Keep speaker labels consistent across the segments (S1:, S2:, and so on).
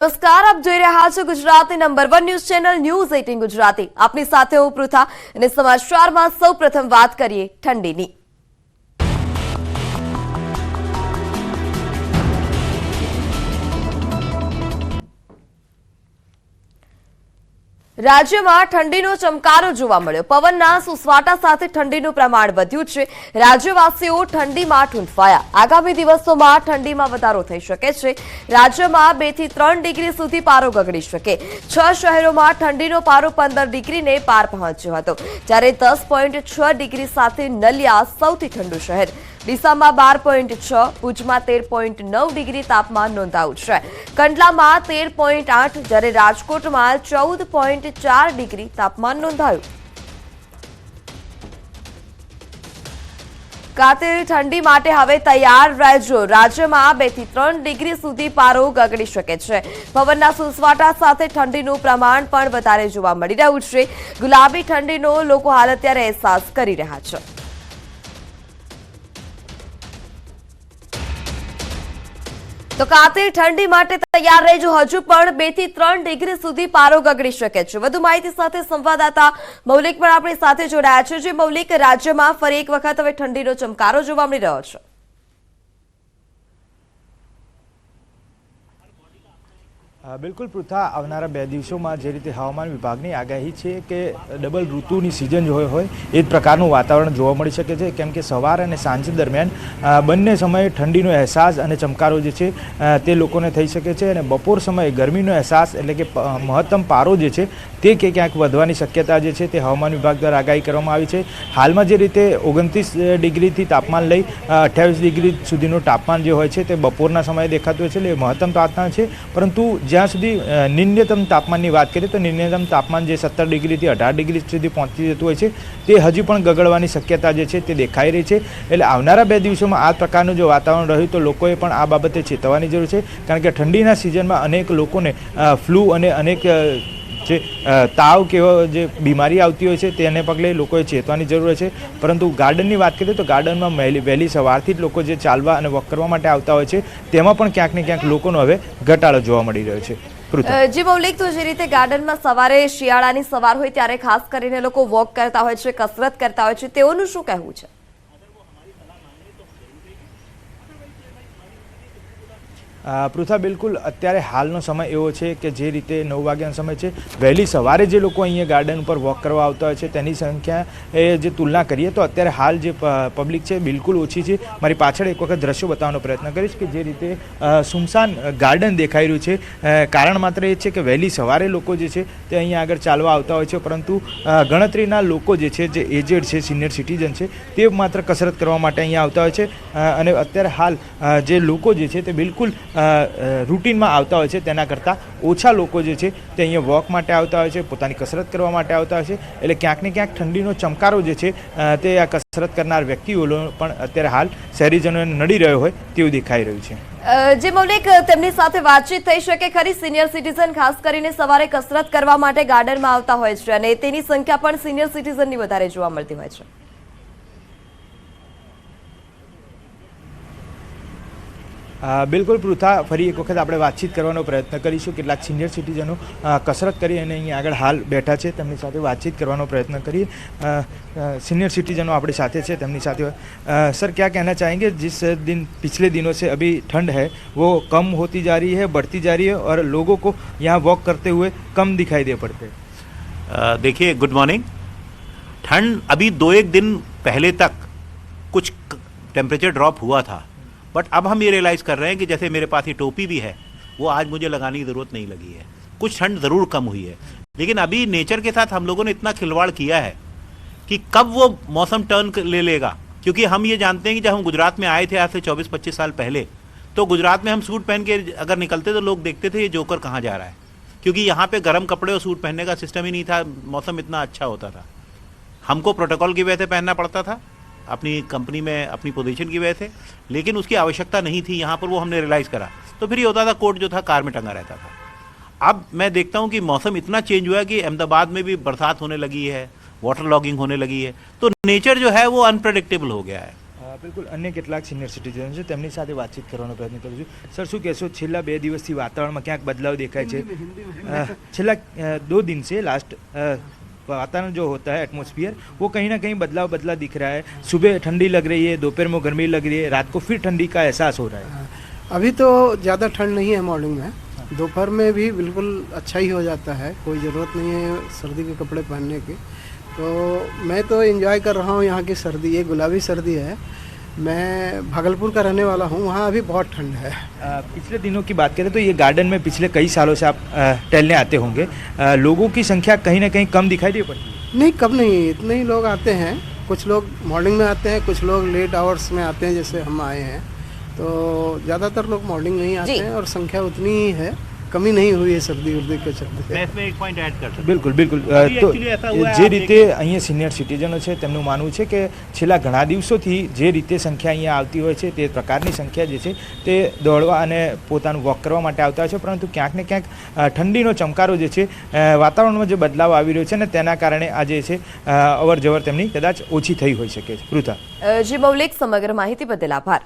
S1: નમસ્કાર, આપ જોઈ રહ્યા છો Gujarati number 1 news channel news 18 Gujarati. આપની સાથે હું પૃથા અને સમાચારમાં સૌપ્રથમ વાત કરીએ ઠંડીની। રાજ્યમાં ઠંડીનો ચમકારો જોવા મળ્યો। પવનના સુસવાટા સાથે ઠંડીનું પ્રમાણ વધ્યું છે। રાજ્યવાસીઓ ઠંડીમાં ઠૂંઠવાયા। આગામી દિવસોમાં ઠંડીમાં વધારો થઈ શકે છે। રાજ્યમાં 2 થી 3 ડિગ્રી સુધી પારો ગગડી શકે। 6 શહેરોમાં ઠંડીનો પારો 15 ડિગ્રીને પાર પહોંચ્યો હતો, જ્યારે 10.6 ડિગ્રી સાથે નલિયા સૌથી ઠંડુ શહેર। ડીસામાં 12.6, ભુજમાં 13.9 ડિગ્રી તાપમાન નોંધાયું છે। કંડલામાં 13.8, જ્યારે રાજકોટમાં 14.4 ડિગ્રી તાપમાન નોંધાયું। કાતિલ ઠંડી માટે હવે તૈયાર રહેજો। રાજ્યમાં 2 થી 3 ડિગ્રી સુધી પારો ગગડી શકે છે। પવનના સુસવાટા સાથે ઠંડીનું પ્રમાણ પણ વધારે જોવા મળી રહ્યું છે। ગુલાબી ઠંડીનો લોકો હાલ અત્યારે અહેસાસ કરી રહ્યા છે। તો કાતિલ ઠંડી માટે તૈયાર રહેજો। હજુ પણ 2 થી 3 ડિગ્રી સુધી પારો ગગડી શકે છે। વધુ માહિતી સાથે સંવાદદાતા મૌલિક પણ આપણી સાથે જોડાયા છે। જે મૌલિક, રાજ્યમાં ફરી એક વખત હવે ઠંડીનો ચમકારો જોવા મળી રહ્યો છે।
S2: બિલકુલ પૃથા, આવનારા 2 દિવસોમાં જે રીતે હવામાન વિભાગની આગાહી છે કે ડબલ ઋતુની સિઝન હોય એ જ પ્રકારનું વાતાવરણ જોવા મળી શકે છે, કેમ કે સવાર અને સાંજ દરમિયાન બંને સમયે ઠંડીનો અહેસાસ અને ચમકારો જે છે તે લોકોને થઈ શકે છે, અને બપોર સમયે ગરમીનો અહેસાસ એટલે કે મહત્તમ પારો જે છે તે ક્યાંક વધવાની શક્યતા જે છે તે હવામાન વિભાગ દ્વારા આગાહી કરવામાં આવી છે। હાલમાં જે રીતે 29 ડિગ્રીથી તાપમાન લઈ 28 ડિગ્રી સુધીનું તાપમાન જે હોય છે તે બપોરના સમયે દેખાતું હોય છે, એટલે મહત્તમ તાપમાન છે। પરંતુ જ્યાં સુધી ન્યૂનતમ તાપમાનની વાત કરીએ તો ન્યૂનતમ તાપમાન જે 17 ડિગ્રીથી 18 ડિગ્રી સુધી પહોંચી જતું હોય છે તે હજી પણ ગગડવાની શક્યતા જે છે તે દેખાઈ રહી છે। એટલે આવનારા 2 દિવસોમાં આ પ્રકારનું જો વાતાવરણ રહ્યું તો લોકોએ પણ આ બાબતે ચેતવવાની જરૂર છે, કારણ કે ઠંડીના સિઝનમાં અનેક લોકોને ફ્લૂ અને અનેક જે તાવ કેવો જે બીમારી આવતી હોય છે તેને પગલે લોકોએ ચેતવાની જરૂર છે। પરંતુ ગાર્ડનની વાત કરીએ તો ગાર્ડનમાં વહેલી સવારથી જ લોકો જે ચાલવા અને વોક કરવા માટે આવતા હોય છે તેમાં પણ ક્યાંક ને ક્યાંક લોકોનો હવે ઘટાડો જોવા મળી રહ્યો છે।
S1: જી મૌલિક, તો જે રીતે ગાર્ડનમાં સવારે શિયાળાની સવાર હોય ત્યારે ખાસ કરીને લોકો વોક કરતા હોય છે, કસરત કરતા હોય છે, તેઓનું શું કહેવું છે?
S2: પૃથા, બિલકુલ અત્યારે હાલનો સમય એવો છે કે જે રીતે 9 વાગ્યાનો સમય છે, વહેલી સવારે જે લોકો અહીંયા ગાર્ડન ઉપર વોક કરવા આવતા હોય છે તેની સંખ્યા એ જે તુલના કરીએ તો અત્યારે હાલ જે પબ્લિક છે બિલકુલ ઓછી છે। મારી પાછળ એક વખત દ્રશ્યો બતાવવાનો પ્રયત્ન કરીશ કે જે રીતે સુમસાન ગાર્ડન દેખાઈ રહ્યું છે। કારણ માત્ર એ છે કે વહેલી સવારે લોકો જે છે તે અહીંયા આગળ ચાલવા આવતા હોય છે, પરંતુ ગણતરીના લોકો જે છે, જે એજેડ છે, સિનિયર સિટીઝન છે, તે માત્ર કસરત કરવા માટે અહીંયા આવતા હોય છે। અને અત્યારે હાલ જે લોકો જે છે તે બિલકુલ રૂટીનમાં આવતા હોય છે તેના કરતાં ઓછા લોકો જે છે તે અહીંયા વોક માટે આવતા હોય છે, પોતાની કસરત કરવા માટે આવતા હોય છે। એટલે ક્યાંક ને ક્યાંક ઠંડીનો ચમકારો જે છે તે આ કસરત કરનાર વ્યક્તિઓનો પણ અત્યારે હાલ શહેરીજનોને નડી રહ્યો હોય તેવું દેખાઈ રહ્યું છે।
S1: જે મૌલિક, તેમની સાથે વાતચીત થઈ શકે ખરી? સિનિયર સિટીઝન ખાસ કરીને સવારે કસરત કરવા માટે ગાર્ડનમાં આવતા હોય છે અને તેની સંખ્યા પણ સિનિયર સિટીઝનની વધારે જોવા મળતી હોય છે।
S2: બિલકુલ પૃથા, ફરી એક વખત આપણે વાતચીત કરવાનો પ્રયત્ન કરીશું। કેટલાક સિનિયર સિટીઝનો કસરત કરી અને અહીંયા આગળ હાલ બેઠા છે, તેમની સાથે વાતચીત કરવાનો પ્રયત્ન કરીએ। सीनियर सिटीजनों अपने साथ है, તેમની સાથે सर क्या कहना चाहेंगे? जिस दिन पिछले दिनों से अभी ठंड है वो कम होती जा रही है, बढ़ती जा रही है और लोगों को यहाँ वॉक करते हुए कम दिखाई दे पड़ते हैं।
S3: देखिए, गुड मॉर्निंग। ठंड अभी 2-1 दिन पहले तक कुछ टेम्परेचर ड्रॉप हुआ था, बट अब हम ये रियलाइज़ कर रहे हैं कि जैसे मेरे पास ये टोपी भी है वो आज मुझे लगाने की ज़रूरत नहीं लगी है। कुछ ठंड ज़रूर कम हुई है, लेकिन अभी नेचर के साथ हम लोगों ने इतना खिलवाड़ किया है कि कब वो मौसम टर्न ले लेगा। क्योंकि हम ये जानते हैं कि जब हम गुजरात में आए थे आज से 24-25 साल पहले, तो गुजरात में हम सूट पहन के अगर निकलते तो लोग देखते थे ये जोकर कहाँ जा रहा है, क्योंकि यहाँ पे गर्म कपड़े और सूट पहनने का सिस्टम ही नहीं था। मौसम इतना अच्छा होता था, हमको प्रोटोकॉल की वजह से पहनना पड़ता था, अपनी कंपनी में अपनी पोजीशन की वजह से, लेकिन उसकी आवश्यकता नहीं थी। यहाँ पर वो हमने रियलाइज़ करा, तो फिर ये होता था कोट जो था कार में टंगा रहता था। अब मैं देखता हूँ कि मौसम इतना चेंज हुआ है कि अहमदाबाद में भी बरसात होने लगी है, वाटर लॉगिंग होने लगी है, तो नेचर जो है वो अनप्रेडिक्टेबल हो गया है।
S2: બિલકુલ અન્ય કેટલાક સિનિયર સિટીઝન છે તેમની સાથે વાતચીત કરવાનો પ્રયત્ન કરું છું. સર, શું કહેશો, છેલ્લા 2 દિવસથી વાતાવરણમાં ક્યાંક બદલાવ देखाया છે? છેલ્લા 2 दिन से लास्ट वातावरण जो होता है एटमॉस्फेयर वो कहीं ना कहीं बदला दिख रहा है. सुबह ठंडी लग रही है, दोपहर में गर्मी लग रही है, रात को फिर ठंडी का एहसास हो रहा है.
S4: अभी तो ज़्यादा ठंड नहीं है मॉर्निंग में, दोपहर में भी बिल्कुल अच्छा ही हो जाता है, कोई ज़रूरत नहीं है सर्दी के कपड़े पहनने की. तो मैं तो एंजॉय कर रहा हूँ यहाँ की सर्दी. ये गुलाबी सर्दी है. मैं भागलपुर का रहने वाला हूँ, वहाँ अभी बहुत ठंड है.
S2: पिछले दिनों की बात करें तो ये गार्डन में पिछले कई सालों से आप टहलने आते होंगे. लोगों की संख्या कहीं ना कहीं कम दिखाई दे पड़ती है?
S4: नहीं, कम नहीं, इतने ही लोग आते हैं. कुछ लोग मॉर्निंग में आते हैं, कुछ लोग लेट आवर्स में आते हैं, जैसे हम आए हैं. तो ज़्यादातर लोग मॉर्निंग में ही आते हैं और संख्या उतनी ही है, कमी नहीं हुई है सर्दी उर्दी के चलते.
S3: मैं इसमें एक पॉइंट ऐड कर सकता
S2: બિલકુલ બિલકુલ. તો જે રીતે અહીંયા સિનિયર સિટીઝનો છે તેમનું માનવું છે કે છેલ્લા ઘણા દિવસોથી જે રીતે સંખ્યા અહીંયા આવતી હોય છે તે પ્રકારની સંખ્યા જે છે તે દોડવા અને પોતાનું વોક કરવા માટે આવતા હોય છે, પરંતુ ક્યાંક ને ક્યાંક ઠંડીનો ચમકારો જે છે વાતાવરણમાં જે બદલાવ આવી રહ્યો છે ને તેના કારણે આ જે છે અવર જવર તેમની કદાચ ઓછી થઈ હોઈ શકે છે. પૃથા.
S1: જી મૌલિક, સમગ્ર માહિતી બદલ આભાર.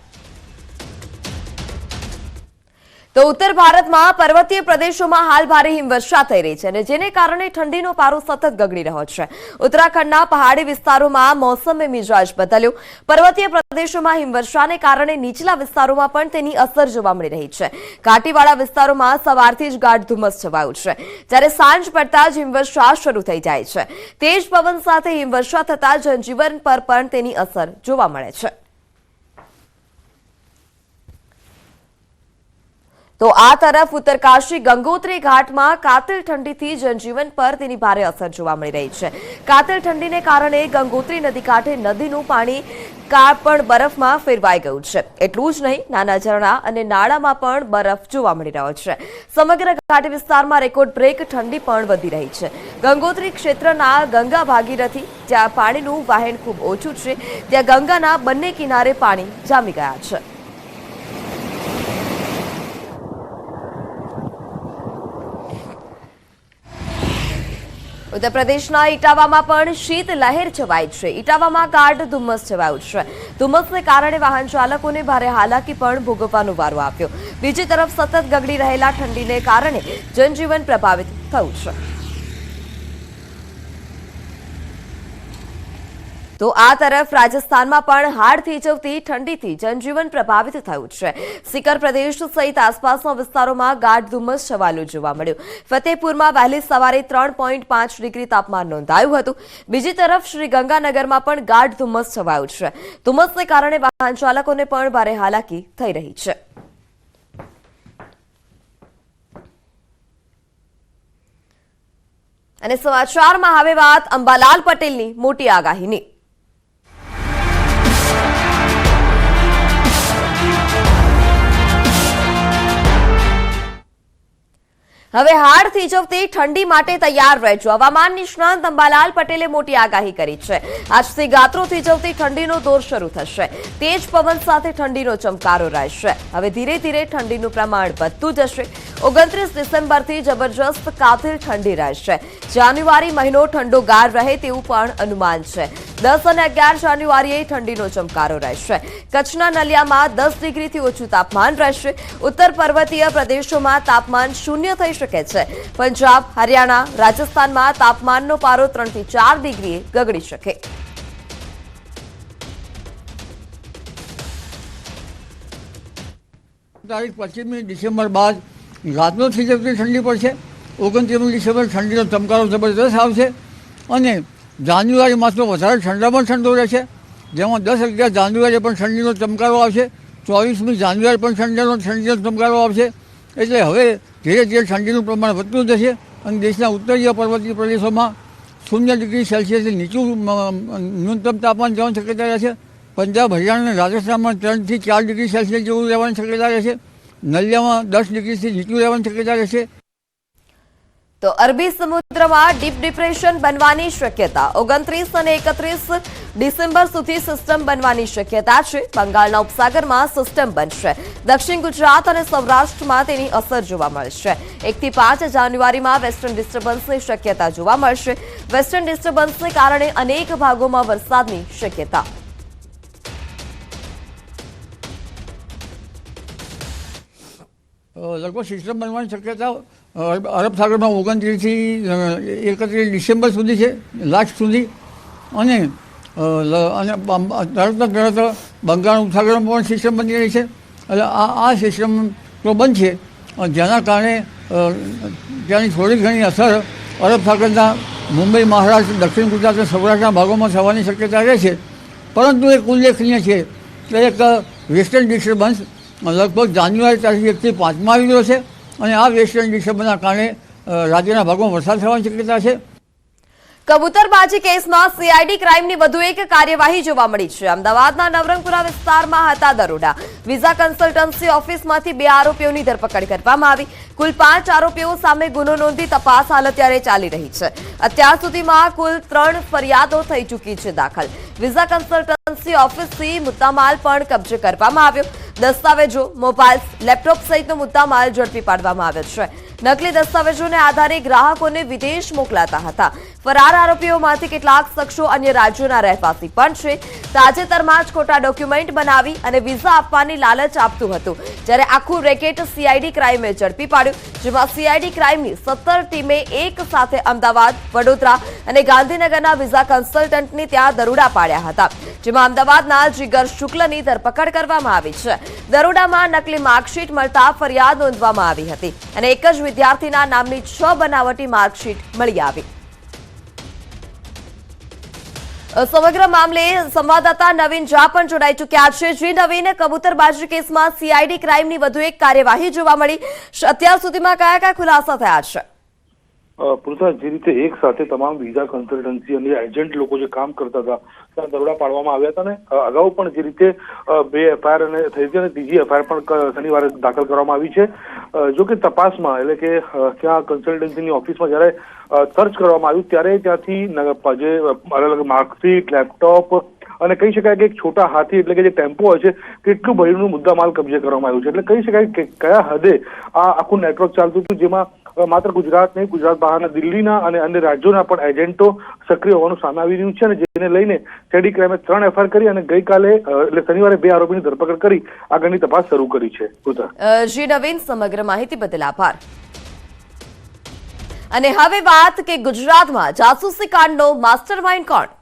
S1: તો ઉત્તર ભારતમાં પર્વતીય પ્રદેશોમાં હાલ ભારે હિમવર્ષા થઈ રહી છે અને જેને કારણે ઠંડીનો પારો સતત ગગડી રહ્યો છે. ઉત્તરાખંડના પહાડી વિસ્તારોમાં મોસમે મિજાજ બદલ્યો. પર્વતીય પ્રદેશોમાં હિમવર્ષાને કારણે નીચલા વિસ્તારોમાં પણ તેની અસર જોવા મળી રહી છે. ઘાટીવાળા વિસ્તારોમાં સવારથી જ ગાઢ ધુમ્મસ છવાયું છે, જ્યારે સાંજ પડતા જ હિમવર્ષા શરૂ થઈ જાય છે. તેજ પવન સાથે હિમવર્ષા થતા જનજીવન પર પણ તેની અસર જોવા મળે છે. તો આ તરફ ઉત્તરકાશી ગંગોત્રી ઘાટમાં કાતિલ ઠંડીથી જનજીવન પર તેની ભારે અસર જોવા મળી રહી છે. કાતિલ ઠંડીને કારણે ગંગોત્રી નદી કાંઠે નદીનું પાણી પણ બરફમાં ફેરવાઈ ગયું છે. એટલું જ નહીં, નાના ઝરણા અને નાળામાં પણ બરફ જોવા મળી રહ્યો છે. સમગ્ર ઘાટી વિસ્તારમાં રેકોર્ડ બ્રેક ઠંડી પણ વધી રહી છે. ગંગોત્રી ક્ષેત્રના ગંગા ભાગીરથી, જ્યાં પાણીનું વહેણ ખૂબ ઓછું છે, ત્યાં ગંગાના બંને કિનારે પાણી જામી ગયા છે. ઉત્તર પ્રદેશના ઇટાવામાં પણ શીત લહેર છવાઈ છે. ઇટાવામાં ગાઢ ધુમ્મસ છવાયું છે. ધુમ્મસને કારણે વાહન ચાલકોને ભારે હાલાકી પણ ભોગવવાનો વારો આવ્યો. બીજી તરફ સતત ગગડી રહેલા ઠંડીને કારણે જનજીવન પ્રભાવિત થયું છે. તો આ તરફ રાજસ્થાનમાં પણ હાડ થીજવતી ઠંડીથી જનજીવન પ્રભાવિત થયું છે. સિકર પ્રદેશ સહિત આસપાસના વિસ્તારોમાં ગાઢ ધુમ્મસ છવાયેલું જોવા મળ્યું. ફતેહપુરમાં વહેલી સવારે 3.5 ડિગ્રી તાપમાન નોંધાયું હતું. બીજી તરફ શ્રીગંગાનગરમાં પણ ગાઢ ધુમ્મસ છવાયું છે. ધુમ્મસને કારણે વાહન ચાલકોને પણ ભારે હાલાકી થઈ રહી છે. અને સમાચારમાં હવે વાત અંબાલાલ પટેલની મોટી આગાહીની. હવે હાડ થીજવતી ઠંડી માટે તૈયાર રહેજો. હવામાન નિષ્ણાંત અંબાલાલ પટેલે મોટી આગાહી કરી છે. આજથી ગાત્રો થીજવતી ઠંડીનો દોર શરૂ થશે. તેજ પવન સાથે ઠંડીનો ચમકારો રહેશે. હવે ધીરે ધીરે ઠંડીનું પ્રમાણ વધતું જશે. 29 ડિસેમ્બરથી જબરજસ્ત કાતિલ ઠંડી રહેશે. જાન્યુઆરી મહિનો ઠંડોગાર રહે તેવું પણ અનુમાન છે. 10 અને 11 જાન્યુઆરીએ ઠંડીનો ચમકારો રહેશે. કચ્છના નલિયામાં 10 ડિગ્રીથી ઓછું તાપમાન રહેશે. ઉત્તર પર્વતીય પ્રદેશોમાં તાપમાન શૂન્ય થઈ શકે છે. પંજાબ, હરિયાણા, રાજસ્થાનમાં તાપમાનનો પારો 3 થી 4 ડિગ્રીએ ગગડી શકે.
S5: તારીખ 25મી ડિસેમ્બર બાદ રાતનો થઈ જતી ઠંડી પડશે. 29મી ડિસેમ્બર ઠંડીનો ચમકારો જબરદસ્ત આવશે અને જાન્યુઆરી માસનો વધારે ઠંડામાં ઠંડો રહેશે, જેમાં 10-11 જાન્યુઆરી પણ ઠંડીનો ચમકારો આવશે. 24મી જાન્યુઆરી પણ ઠંડીનો ચમકારો આવશે. એટલે હવે ધીરે ધીરે ઠંડીનું પ્રમાણ વધતું જશે અને દેશના ઉત્તરીય પર્વતીય પ્રદેશોમાં 0 ડિગ્રી સેલ્સિયસથી નીચું ન્યૂનતમ તાપમાન જવાની શક્યતા રહેશે. પંજાબ, હરિયાણા અને રાજસ્થાનમાં 3 થી 4 ડિગ્રી સેલ્સિયસ જેવું રહેવાની શક્યતા રહેશે. નલિયામાં 10 ડિગ્રીથી નીચું રહેવાની શક્યતા રહેશે.
S1: તો અરબી સમુદ્રમાં ડીપ ડિપ્રેશન બનવાની શક્યતા. 29 અને 31 ડિસેમ્બર સુધી સિસ્ટમ બનવાની શક્યતા છે. બંગાળના ઉપસાગરમાં સિસ્ટમ બનશે. દક્ષિણ ગુજરાત અને સૌરાષ્ટ્રમાં તેની અસર જોવા મળશે. 1 થી 5 જાન્યુઆરીમાં વેસ્ટર્ન ડિસ્ટર્બન્સની શક્યતા જોવા મળશે. વેસ્ટર્ન ડિસ્ટર્બન્સને કારણે અનેક ભાગોમાં વરસાદની શક્યતા.
S5: લગભગ સિસ્ટમ બનવાની શક્યતા અરબ સાગરમાં 29 થી 31 ડિસેમ્બર સુધી છે, લાસ્ટ સુધી. અને તરત બંગાળ ઉપસાગરમાં પણ સિસ્ટમ બની રહી છે. એટલે આ સિસ્ટમ તો બનશે, જેના કારણે ત્યાંની થોડી ઘણી અસર અરબ સાગરના મુંબઈ, મહારાષ્ટ્ર, દક્ષિણ ગુજરાત અને સૌરાષ્ટ્રના ભાગોમાં થવાની શક્યતા રહે છે. પરંતુ એક ઉલ્લેખનીય છે કે એક વેસ્ટર્ન ડિસ્ટર્બન્સ લગભગ જાન્યુઆરી તારીખ 1 થી 5 આવી રહ્યો છે, અને આ વેસ્ટર્ન ડિસ્ટર્બન્સના કારણે રાજ્યના ભાગોમાં વરસાદ થવાની શક્યતા છે.
S1: કબૂતરબાજી કેસમાં સીઆઈડી ક્રાઇમની વધુ એક કાર્યવાહી જોવા મળી છે. અમદાવાદના નવરંગપુરા વિસ્તારમાં હતા દરોડા. વિઝા કન્સલ્ટન્સી ઓફિસમાંથી 2 આરોપીઓની ધરપકડ કરવામાં આવી. કુલ 5 આરોપીઓ સામે ગુનો નોંધી તપાસ હાલ અત્યારે ચાલી રહી છે. અત્યાર સુધીમાં કુલ 3 ફરિયાદો થઈ ચૂકી છે દાખલ. વિઝા કન્સલ્ટન્સી ઓફિસથી મુદ્દામાલ પણ કબજે કરવામાં આવ્યો. દસ્તાવેજો, મોબાઈલ, લેપટોપ સહિતનો મુદ્દામાલ ઝડપી પાડવામાં આવ્યો છે. નકલી દસ્તાવેજોને આધારે ગ્રાહકોને વિદેશ મોકલાતા હતા. ફરાર આરોપીઓમાંથી કેટલાક શખ્સો અન્ય રાજ્યોના રહેવાસી પણ છે. તાજેતરમાં જ ખોટા ડોક્યુમેન્ટ બનાવી અને વિઝા આપવાની લાલચ આપતું હતું, જ્યારે આખું રેકેટ સીઆઈડી ક્રાઇમે ઝડપી પાડ્યું, જેમાં સીઆઈડી ક્રાઇમની 17 ટીમે એક સાથે અમદાવાદ, વડોદરા અને ગાંધીનગરના વિઝા કન્સલ્ટન્ટની ત્યાં દરોડા પાડ્યા હતા, જેમાં અમદાવાદના જીગર શુક્લની ધરપકડ કરવામાં આવી છે. દરોડામાં નકલી માર્કશીટ મળતા ફરિયાદ નોંધવામાં આવી હતી અને એક જ વિદ્યાર્થીના નામની 6 બનાવટી માર્કશીટ મળી આવી. સમગ્ર મામલે સંવાદદાતા નવીન ઝા પણ જોડાઈ ચૂક્યા છે. જી નવીન, કબૂતરબાજી કેસમાં સીઆઈડી ક્રાઇમની વધુ એક કાર્યવાહી જોવા મળી. અત્યાર સુધીમાં કયા ખુલાસા થયા છે?
S6: પૃથા, જે રીતે એક સાથે તમામ વિઝા કન્સલ્ટન્સી અને એજન્ટ લોકો જે કામ કરતા હતા ત્યાં દરોડા પાડવામાં આવ્યા હતા, ને અગાઉ પણ જે રીતે 2 એફઆઈઆર અને થઈ હતી અને ત્રીજી એફઆઈઆર પણ શનિવારે દાખલ કરવામાં આવી છે. જો કે તપાસમાં એટલે કે ત્યાં કન્સલ્ટન્સીની ઓફિસમાં જયારે સર્ચ કરવામાં આવ્યું ત્યારે ત્યાંથી જે અલગ અલગ માર્કશીટ, લેપટોપ અને કહી શકાય કે એક છોટા હાથી એટલે કે જે ટેમ્પો હોય છે કેટલું ભર્યું મુદ્દામાલ કબજે કરવામાં આવ્યું છે. એટલે કહી શકાય કે કયા હદે આ આખું નેટવર્ક ચાલતું હતું, જેમાં માત્ર ગુજરાત નહીં, ગુજરાત બહારના દિલ્હીના અને અન્ય રાજ્યોના પણ એજન્ટો સક્રિય હોવાનું સામે આવી રહ્યું છે. અને જેને લઈને સીઆઈડી ક્રાઇમે 3 એફઆઈઆર કરી અને ગઈકાલે એટલે શનિવારે 2 આરોપીની ધરપકડ કરી આગળની તપાસ શરૂ કરી છે.
S1: જી નવીન, સમગ્ર માહિતી બદલ આભાર. અને હવે વાત કે ગુજરાતમાં જાસૂસી કાંડનો માસ્ટરમાઇન્ડ કોણ?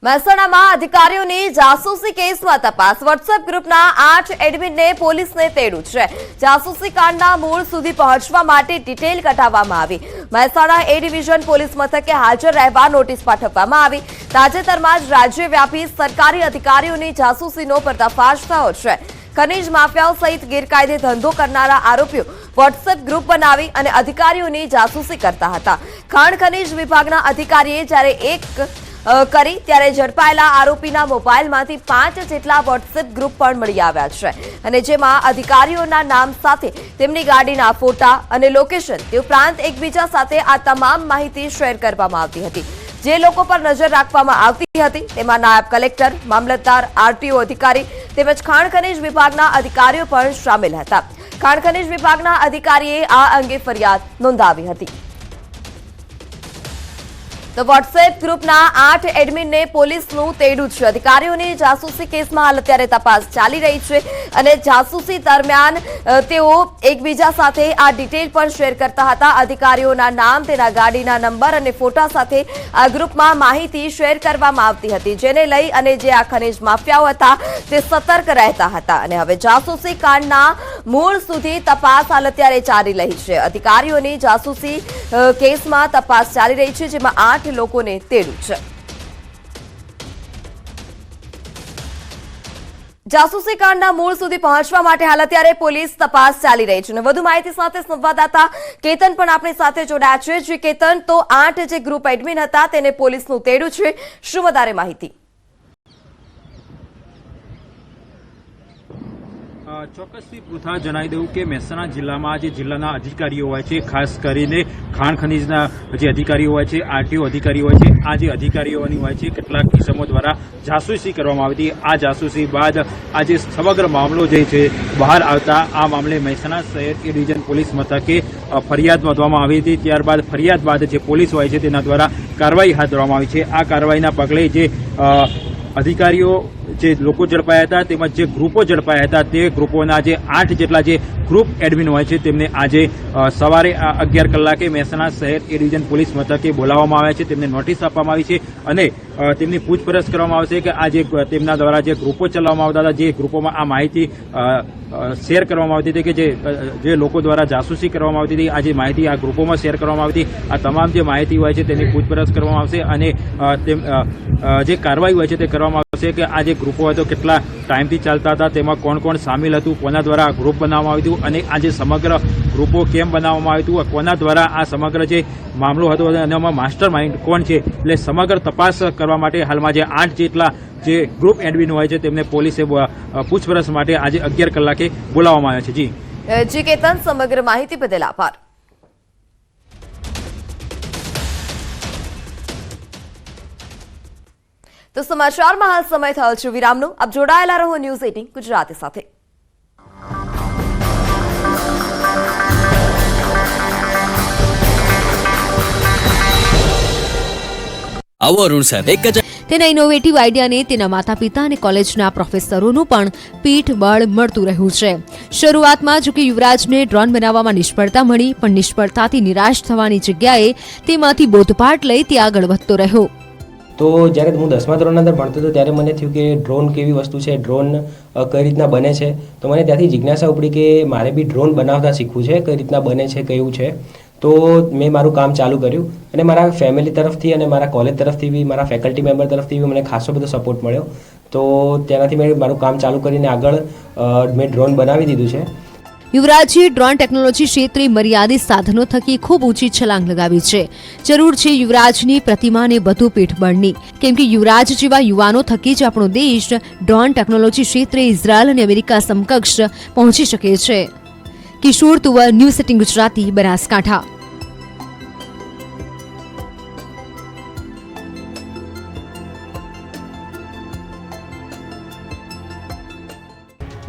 S1: મહેસાણામાં અધિકારીઓની જાસૂસી કેસમાં તપાસ. વોટ્સએપ ગ્રુપના 8 એડમિનને પોલીસને તેડ્યું છે. જાસૂસી કાંડના મૂળ સુધી પહોંચવા માટે ડિટેલ કઢાવવામાં આવી. મહેસાણા એ ડિવિઝન પોલીસ મથકે હાજર રહેવા નોટિસ પાઠવવામાં આવી. તાજેતરમાં જ રાજ્યવ્યાપી સરકારી અધિકારીઓની જાસૂસીનો પર્દાફાશ થયો છે. ખનીજ માફિયાઓ સહિત ગેરકાયદે ધંધો કરનારા આરોપીઓ વોટ્સએપ ગ્રુપ બનાવી અને અધિકારીઓની જાસૂસી કરતા હતા. ખાણ ખનીજ વિભાગના અધિકારીએ જ્યારે કરી ત્યારે ઝડપાયેલા આરોપીના મોબાઈલમાંથી 5 જેટલા વોટ્સએપ ગ્રુપ પણ મળી આવ્યા છે, અને જેમાં અધિકારીઓના નામ સાથે તેમની ગાડીના ફોટા અને લોકેશન તે ઉપરાંત એકબીજા સાથે આ તમામ માહિતી શેર કરવામાં આવતી હતી. જે લોકો પર નજર રાખવામાં આવતી હતી તેમાં નાયબ કલેક્ટર, મામલતદાર, આરટીઓ અધિકારી તેમજ ખાણ ખનીજ વિભાગના અધિકારીઓ પણ સામેલ હતા. ખાણ ખનીજ વિભાગના અધિકારીએ આ અંગે ફરિયાદ નોંધાવી હતી. તો વોટ્સએપ ગ્રુપના 8 એડમિનને પોલીસનું તેડું છે. અધિકારીઓની જાસૂસી કેસમાં હાલ અત્યારે તપાસ ચાલી રહી છે અને જાસૂસી દરમિયાન તેઓ એકબીજા સાથે આ ડિટેલ પણ શેર કરતા હતા. અધિકારીઓના નામ, તેના ગાડીના નંબર અને ફોટા સાથે આ ગ્રુપમાં માહિતી શેર કરવામાં આવતી હતી, જેને લઈ અને જે આ ખનીજ માફિયાઓ હતા તે સતર્ક રહેતા હતા. અને હવે જાસૂસી કાંડના મૂળ સુધી તપાસ હાલ અત્યારે ચાલી રહી છે. અધિકારીઓની જાસૂસી કેસમાં તપાસ ચાલી રહી છે, જેમાં 8 લોકોને તેડ્યું છે. જાસૂસી કાંડના મૂળ સુધી પહોંચવા માટે હાલ અત્યારે પોલીસ તપાસ ચાલી રહી છે. વધુ માહિતી સાથે સંવાદદાતા કેતન પણ આપણી સાથે જોડાયા છે. જે કેતન, તો 8 જે ગ્રુપ એડમિન હતા તેને પોલીસનું તેડું છે, શું વધારે માહિતી?
S7: ચોક્કસથી પૃથા જણાવી દઉં કે મહેસાણા જિલ્લામાં જે જિલ્લાના અધિકારીઓ હોય છે, ખાસ કરીને ખાણ ખનીજના જે અધિકારીઓ હોય છે, આરટીઓ અધિકારીઓ હોય છે, આ જે અધિકારીઓની હોય છે કેટલાક કિસ્સાઓ દ્વારા જાસૂસી કરવામાં આવી હતી. આ જાસૂસી બાદ આ જે સમગ્ર મામલો જે છે બહાર આવતા આ મામલે મહેસાણા શહેર એ ડિવિઝન પોલીસ મથકે ફરિયાદ નોંધવામાં આવી હતી. ત્યારબાદ ફરિયાદ બાદ જે પોલીસ હોય છે તેના દ્વારા કાર્યવાહી હાથ ધરવામાં આવી છે. આ કાર્યવાહીના પગલે જે અધિકારીઓ જે લોકો ઝડપાયા હતા તેમજ જે ગ્રુપો ઝડપાયા હતા તે ગ્રુપોના જે 8 જેટલા જે ગ્રુપ એડમિન હોય છે તેમને આજે સવારે 11 કલાકે મહેસાણા શહેર એ ડિવિઝન પોલીસ મથકે બોલાવવામાં આવ્યા છે. તેમને નોટિસ આપવામાં આવી છે અને તેમની પૂછપરછ કરવામાં આવશે કે આ જે તેમના દ્વારા જે ગ્રુપો ચલાવવામાં આવતા હતા, જે ગ્રુપોમાં આ માહિતી શેર કરવામાં આવતી હતી કે જે લોકો દ્વારા જાસૂસી કરવામાં આવતી હતી, આ જે માહિતી આ ગ્રુપોમાં શેર કરવામાં આવતી, આ તમામ જે માહિતી હોય છે તેની પૂછપરછ કરવામાં આવશે અને જે કાર્યવાહી હોય છે તે કરવામાં આવશે કે આ જે ગ્રુપો હોય તો કેટલા ટાઈમથી ચાલતા હતા, તેમાં કોણ કોણ સામેલ હતું, કોના દ્વારા આ ગ્રુપ બનાવવામાં આવ્યું હતું અને આ જે સમગ્ર ગ્રુપો કેમ બનાવવામાં આવ્યું હતું, કોના દ્વારા આ સમગ્ર જે મામલો હતો અને એમાં માસ્ટર માઇન્ડ કોણ છે, એટલે સમગ્ર તપાસ કરવા માટે હાલમાં જે 8 જેટલા જે ગ્રુપ એડમિન હોય છે તેમને પોલીસે પૂછપરછ માટે આજે 11 કલાકે બોલાવવામાં આવ્યા છે.
S1: જી કેતન, સમગ્ર માહિતી બદલ આભાર. તો સમાચારમાં હાલ સમય થયો છે વિરામનો. આપ જોડાયેલા રહો ન્યૂઝ 18 ગુજરાતી સાથે.
S8: આવો અરુણ સાહેબ, એક જ
S9: તેના ઇનોવેટિવ આઈડિયાને તેના માતા પિતા અને કોલેજના પ્રોફેસરોનું પણ પીઠ બળ મળતું રહ્યું છે. શરૂઆતમાં જો કે યુવરાજને ડ્રોન બનાવવામાં નિષ્ફળતા મળી, પણ નિષ્ફળતાથી નિરાશ થવાની જગ્યાએ તેમાંથી બોધપાઠ લઈ તે આગળ વધતો રહ્યો.
S10: તો જ્યારે હું 10મા ધોરણની અંદર ભણતો હતો ત્યારે મને થયું કે ડ્રોન કેવી વસ્તુ છે, ડ્રોન કઈ રીતના બને છે. તો મને ત્યાંથી જિજ્ઞાસા ઉપડી કે મારે બી ડ્રોન બનાવતા શીખવું છે, કઈ રીતના બને છે, કયું છે. તો મેં મારું કામ ચાલુ કર્યું અને મારા ફેમિલી તરફથી અને મારા કોલેજ તરફથી બી, મારા ફેકલ્ટી મેમ્બર તરફથી બી મને ખાસો બધો સપોર્ટ મળ્યો. તો તેનાથી મેં મારું કામ ચાલુ કરીને આગળ મેં ડ્રોન બનાવી દીધું છે.
S9: યુવરાજે ડ્રોન ટેકનોલોજી ક્ષેત્રે મર્યાદિત સાધનો થકી ખૂબ ઊંચી છલાંગ લગાવી છે. જરૂર છે યુવરાજની પ્રતિમાને વધુ પીઠબળની, કેમ કે યુવરાજ જેવા યુવાનો થકી જ આપણો દેશ ડ્રોન ટેકનોલોજી ક્ષેત્રે ઇઝરાયલ અને અમેરિકા સમકક્ષ પહોંચી શકે છે. કિશોર તુવર, ન્યૂઝ 18 ગુજરાતી, બનાસકાંઠા.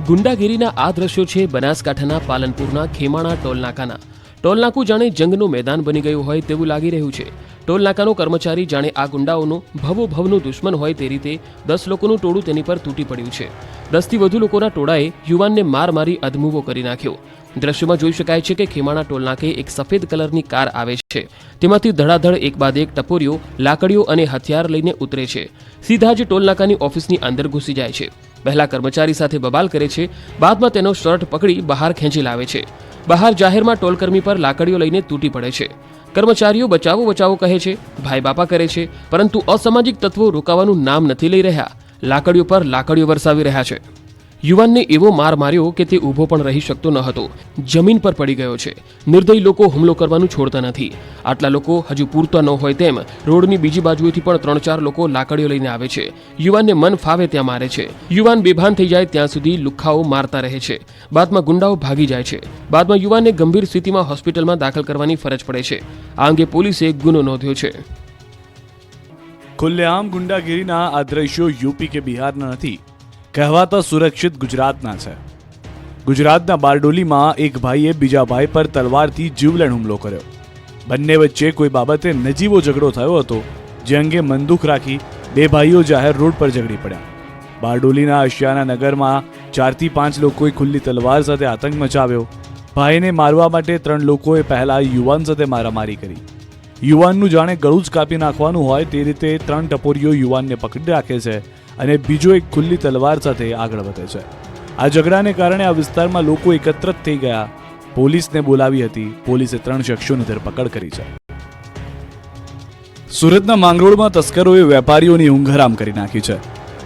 S11: ગુંડાગીરીના આ દ્રશ્યો છે બનાસકાંઠાના પાલનપુરના ખેમાણા ટોલનાકાના. ટોલનાકું જાણે જંગનું મેદાન બની ગયું હોય તેવું લાગી રહ્યું છે. ટોલનાકાનો કર્મચારી જાણે આ ગુંડાઓનો ભવોભવનો દુશ્મન હોય તે રીતે 10 લોકોનું ટોળું તેની પર તૂટી પડ્યું છે. 10થી વધુ લોકોના ટોળાએ યુવાનને માર મારી અધમૂવો કરી નાખ્યો. દ્રશ્યમાં જોઈ શકાય છે કે ખેમાણા ટોલનાકે એક સફેદ કલરની કાર આવે છે. તેમાંથી ધડાધડ એક બાદ એક ટપોરીઓ, લાકડીઓ અને હથિયાર લઈને ઉતરે છે. સીધા જ ટોલનાકાની ઓફિસની અંદર ઘૂસી જાય છે. પહેલા કર્મચારી સાથે બબાલ કરે છે, બાદમાં તેનો શર્ટ પકડી બહાર ખેંચી લાવે છે. બહાર જાહેરમાં ટોલકર્મી પર લાકડીઓ લઈને તૂટી પડે છે. કર્મચારીઓ બચાવો બચાવો કહે છે, ભાઈ બાપા કરે છે, પરંતુ અસામાજિક તત્વો રોકાવાનું નામ નથી લઈ રહ્યા. લાકડીઓ પર લાકડીઓ વરસાવી રહ્યા છે. યુવાનને એવો માર માર્યો કે તે ઊભો પણ રહી શકતો ન હતો. જમીન પર પડી ગયો છે. નિર્દયી લોકો હુમલો કરવાનું છોડતા નથી. આટલા લોકો હજુ પૂરતા ન હોય તેમ રોડની બીજી બાજુએથી પણ 3-4 લોકો લાકડીઓ લઈને આવે છે. યુવાનને મન ફાવે ત્યાં મારે છે. યુવાન બેભાન થઈ જાય ત્યાં સુધી લુખ્ખાઓ મારતા રહે છે. બાદમાં ગુંડાઓ ભાગી જાય છે. બાદમાં યુવાનને ગંભીર સ્થિતિમાં હોસ્પિટલમાં દાખલ કરવાની ફરજ પડે છે. આ અંગે પોલીસે ગુનો નોંધ્યો છે.
S12: ખુલ્લેઆમ ગુંડાગીરીના આ દ્રશ્યો યુપી કે બિહારના નથી, કહેવાતા સુરક્ષિત ગુજરાતના છે. ગુજરાતના બારડોલીમાં એક ભાઈએ બીજા ભાઈ પર તલવારથી જીવલેણ હુમલો કર્યો. બંને વચ્ચે કોઈ બાબતે નજીવો ઝઘડો થયો હતો, જે અંગે મનદુખ રાખી બે ભાઈઓ જાહેર રોડ પર ઝઘડી પડ્યા. બારડોલીના અશિયાના નગરમાં 4થી 5 લોકોએ ખુલ્લી તલવાર સાથે આતંક મચાવ્યો. ભાઈને મારવા માટે 3 લોકોએ પહેલા યુવાન સાથે મારામારી કરી. યુવાનનું જાણે ગળું જ કાપી નાખવાનું હોય તે રીતે 3 ટપોરીઓ યુવાનને પકડી રાખે છે અને બીજો એક ખુલ્લી તલવાર સાથે આગળ વધે છે. આ ઝઘડાને કારણે આ વિસ્તારમાં લોકો એકત્રિત થઈ ગયા. પોલીસને બોલાવી હતી. પોલીસે 3 શખ્સોની ધરપકડ કરી છે. સુરતના માંગરોળમાં તસ્કરોએ વેપારીઓની ઊંઘ હરામ કરી નાખી છે.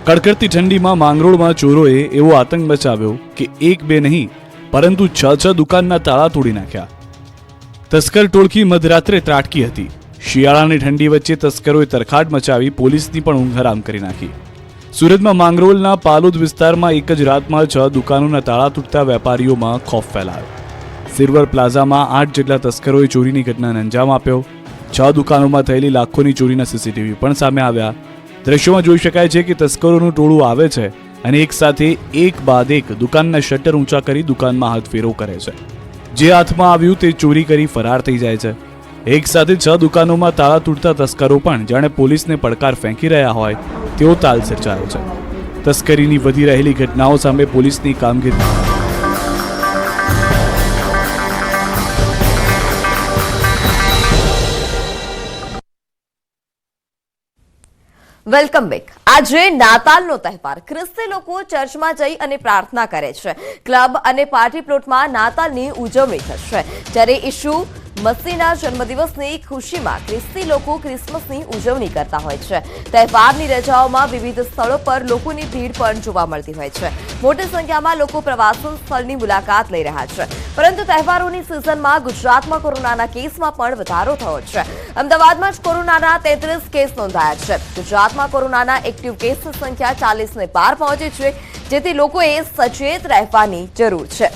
S12: કડકડતી ઠંડીમાં માંગરોળમાં ચોરોએ એવો આતંક મચાવ્યો કે 1-2 નહીં પરંતુ 6 દુકાનના તાળા તોડી નાખ્યા. તસ્કર ટોળકી મધરાત્રે ત્રાટકી હતી. શિયાળાની ઠંડી વચ્ચે તસ્કરોએ તરખાટ મચાવી પોલીસની પણ ઊંઘ હરામ કરી નાખી. સુરતમાં માંગરોળના પાલોદ વિસ્તારમાં એક જ રાતમાં 6 દુકાનોના તાળા તૂટતા વેપારીઓમાં ખોફ ફેલાયો. સિલ્વર પ્લાઝામાં 8 જેટલા તસ્કરોએ ચોરીની ઘટનાને અંજામ આપ્યો. 6 દુકાનોમાં થયેલી લાખોની ચોરીના સીસીટીવી પણ સામે આવ્યા. દ્રશ્યોમાં જોઈ શકાય છે કે તસ્કરોનું ટોળું આવે છે અને એક સાથે એક બાદ એક દુકાનના શટર ઊંચા કરી દુકાનમાં હાથફેરો કરે છે. જે હાથમાં આવ્યું તે ચોરી કરી ફરાર થઈ જાય છે. એક સાથે 6 દુકાનોમાં તાળા તૂટતા તસ્કરો પણ જાણે પોલીસને પડકાર ફેંકી રહ્યા હોય તેવો તાલ સર્જાયો છે. તસ્કરીની વધી રહેલી ઘટનાઓ સામે પોલીસની કામગીરી
S1: વેલકમ બેક. આજે નાતાલનો તહેવાર. ખ્રિસ્તી લોકો ચર્ચમાં જઈ અને પ્રાર્થના કરે છે. ક્લબ અને પાર્ટી પ્લોટમાં નાતાલની ઉજવણી થશે. જ્યારે ઈસુ મસીહના જન્મદિવસની ખુશીમાં ખ્રિસ્તી લોકો ક્રિસમસની ઉજવણી કરતા હોય છે. તહેવારની રજાઓમાં વિવિધ સ્થળો પર લોકોની ભીડ પણ જોવા મળતી હોય છે. મોટી સંખ્યામાં લોકો પ્રવાસન સ્થળની મુલાકાત લઈ રહ્યા છે. પરંતુ તહેવારોની સિઝનમાં ગુજરાતમાં કોરોનાના કેસમાં પણ વધારો થયો છે. અમદાવાદમાં જ કોરોનાના 33 કેસ નોંધાયા છે. ગુજરાતમાં કોરોનાના એક્ટિવ કેસની સંખ્યા 40ને પાર પહોંચી છે, જેથી લોકોએ સચેત રહેવાની જરૂર છે.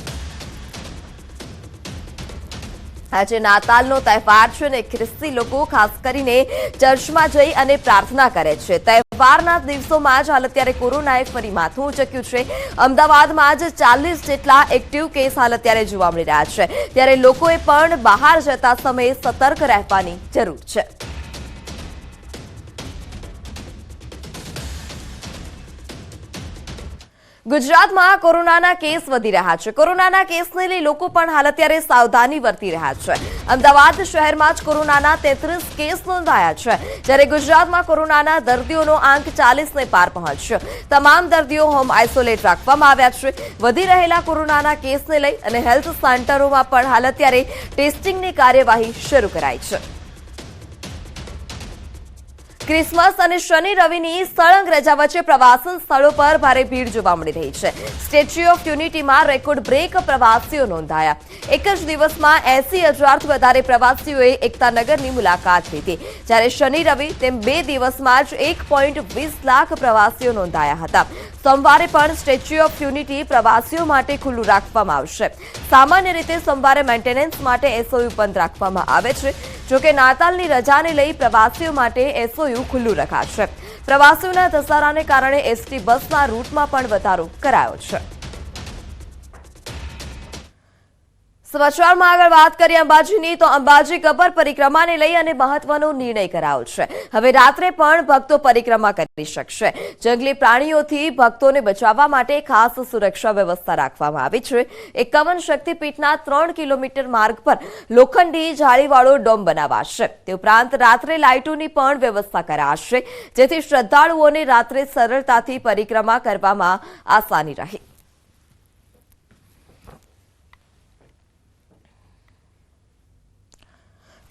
S1: આજે નાતાલનો તહેવાર છે ને ખ્રિસ્તી લોકો ખાસ કરીને ચર્ચમાં જઈ અને પ્રાર્થના કરે છે. તહેવારના દિવસોમાં જ હાલ અત્યારે કોરોનાએ ફરી માથું ઉચક્યું છે. અમદાવાદમાં જ 40 જેટલા એક્ટિવ કેસ હાલ અત્યારે જોવા મળી રહ્યા છે. ત્યારે લોકોએ પણ બહાર જતા સમયે સતર્ક રહેવાની જરૂર છે. ગુજરાતમાં કોરોનાના કેસ વધી રહ્યા છે. કોરોનાના કેસને લઈ લોકો પણ હાલ અત્યારે સાવધાની વર્તી રહ્યા છે. અમદાવાદ શહેરમાં જ કોરોનાના 33 કેસ નોંધાયા છે. જ્યારે ગુજરાતમાં કોરોનાના દર્દીઓનો આંક 40ને પાર પહોંચ્યો. તમામ દર્દીઓ હોમ આઇસોલેટ રાખવામાં આવ્યા છે. વધી રહેલા કોરોનાના કેસને લઈ અને હેલ્થ સેન્ટરોમાં પણ હાલ અત્યારે ટેસ્ટિંગની કાર્યવાહી શરૂ કરાઈ છે. ક્રિસમસ અને શનિ રવિની સળંગ રજા વચ્ચે પ્રવાસન સ્થળો પર ભારે ભીડ જોવા મળી રહી છે. સ્ટેચ્યુ ઓફ યુનિટીમાં રેકોર્ડ બ્રેક પ્રવાસીઓ નોંધાયા. એક જ દિવસમાં 80,000થી વધારે પ્રવાસીઓએ એકતાનગરની મુલાકાત લીધી. જ્યારે શનિ રવિ તેમ 2 દિવસમાં જ 1.20 લાખ પ્રવાસીઓ નોંધાયા હતા. સોમવારે પણ સ્ટેચ્યુ ઓફ યુનિટી પ્રવાસીઓ માટે ખુલ્લું રાખવામાં આવશે. સામાન્ય રીતે સોમવારે મેન્ટેનન્સ માટે એસઓયુ બંધ રાખવામાં આવે છે. જોકે નાતાલની રજાને લઈ પ્રવાસીઓ માટે એસઓયુ ખુલ્લું રખાશે. પ્રવાસીઓના ધસારાને કારણે એસટી બસના રૂટમાં પણ વધારો કરાયો છે. સમાચારમાં આગળ વાત કરીએ અંબાજીની, તો અંબાજી ગબ્બર પરિક્રમાને લઈ અને મહત્વનો નિર્ણય કરાયો છે. હવે રાત્રે પણ ભક્તો પરિક્રમા કરી શકશે. જંગલી પ્રાણીઓથી ભક્તોને બચાવવા માટે ખાસ સુરક્ષા વ્યવસ્થા રાખવામાં આવી છે. 51 શક્તિપીઠના 3 કિલોમીટર માર્ગ પર લોખંડી જાળીવાળો ડોમ બનાવાશે. તે ઉપરાંત રાત્રે લાઇટોની પણ વ્યવસ્થા કરાશે, જેથી શ્રદ્ધાળુઓને રાત્રે સરળતાથી પરિક્રમા કરવામાં આસાની રહે.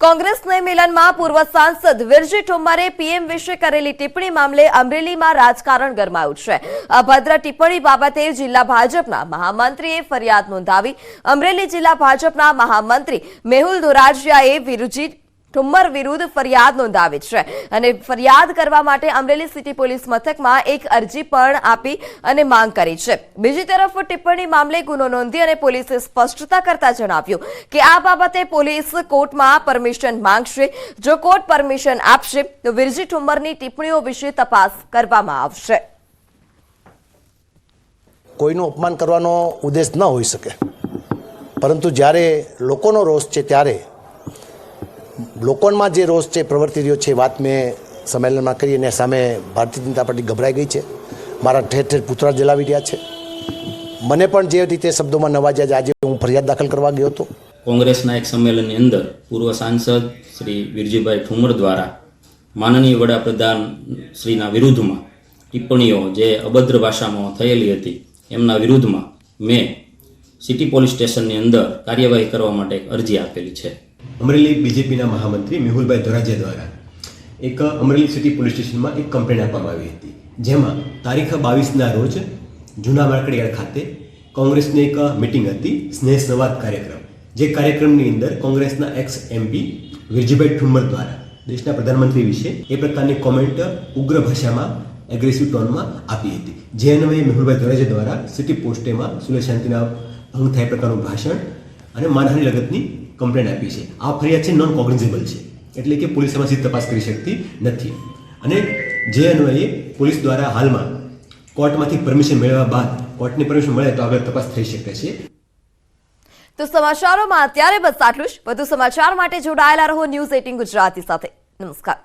S1: કોંગ્રેસને મિલનમાં પૂર્વ સાંસદ વિરજી ઠુમ્મરે પીએમ વિશે કરેલી ટિપ્પણી મામલે અમરેલીમાં રાજકારણ ગરમાયું છે. અભદ્ર ટિપ્પણી બાબતે જિલ્લા ભાજપના મહામંત્રીએ ફરિયાદ નોંધાવી. અમરેલી જિલ્લા ભાજપના મહામંત્રી મેહુલ ધોરાજીયાએ વિરજી ઠુમ્મર વિરુદ્ધ ફરિયાદ નોંધાવી છે અને ફરિયાદ કરવા માટે અમરેલી સિટી પોલીસ મથકમાં એક અરજી પણ આપી અને માંગ કરી છે. બીજી તરફ ટિપ્પણી મામલે ગુનો નોંધી અને પોલીસે સ્પષ્ટતા કરતા જણાવ્યું કે આ બાબતે પોલીસ કોર્ટમાં પરમિશન માંગશે. જો કોર્ટ પરમિશન આપશે તો વિરજી ઠુમ્મરની ટિપ્પણીઓ વિશે તપાસ કરવામાં આવશે.
S13: કોઈનું અપમાન કરવાનો ઉદ્દેશ ન હોઈ શકે, પરંતુ જ્યારે લોકોનો રોષ છે ત્યારે લોકોમાં જે રોષ છે પ્રવર્તી રહ્યો છે, વાત મેં સંમેલનમાં કરી અને સામે ભારતીય જનતા પાર્ટી ગભરાઈ ગઈ છે. મારા ઠેર ઠેર પુતળા જલાવી રહ્યા છે. મને પણ જે રીતે શબ્દોમાં નવાજ્યા, આજે હું ફરિયાદ દાખલ કરવા ગયો હતો.
S14: કોંગ્રેસના એક સંમેલનની અંદર પૂર્વ સાંસદ શ્રી વિરજીભાઈ ઠુમ્મર દ્વારા માનનીય વડાપ્રધાન શ્રીના વિરુદ્ધમાં ટિપ્પણીઓ જે અભદ્ર ભાષામાં થયેલી હતી, એમના વિરુદ્ધમાં મેં સિટી પોલીસ સ્ટેશનની અંદર કાર્યવાહી કરવા માટે એક અરજી આપેલી છે.
S15: અમરેલી બીજેપીના મહામંત્રી મેહુલભાઈ ધોરાજીયા દ્વારા એક અમરેલી સિટી પોલીસ સ્ટેશનમાં એક કમ્પ્લેન આપવામાં આવી હતી, જેમાં તારીખ 22ના રોજ જૂના માર્કેટયાર્ડ ખાતે કોંગ્રેસની એક મિટિંગ હતી, સ્નેહ સંવાદ કાર્યક્રમ. જે કાર્યક્રમની અંદર કોંગ્રેસના એક્સ એમપી વિરજીભાઈ ઠુમ્મર દ્વારા દેશના પ્રધાનમંત્રી વિશે એ પ્રકારની કોમેન્ટ ઉગ્ર ભાષામાં એગ્રેસિવ ટોનમાં આપી હતી, જે અન્વયે મેહુલભાઈ ધોરાજીયા દ્વારા સિટી પોસ્ટેમાં સુલેહ શાંતિના ભંગ થાય પ્રકારનું ભાષણ અને માનહાનિ લગતની કમ્પ્લેન આપી છે. આ ફરિયાદ છે નોન કોગ્નિઝેબલ છે, એટલે કે પોલીસ આમાં સીધી તપાસ કરી શકતી નથી. અને જે અન્વયે પોલીસ દ્વારા હાલમાં કોર્ટમાંથી પરમિશન મેળવ્યા બાદ કોર્ટની પરમિશન મળે તો આગળ તપાસ થઈ શકે છે.
S1: તો સમાચારોમાં અત્યારે બસ આટલું જ. વધુ સમાચાર માટે જોડાયેલા રહો ન્યૂઝ 18 ગુજરાતી સાથે. નમસ્કાર.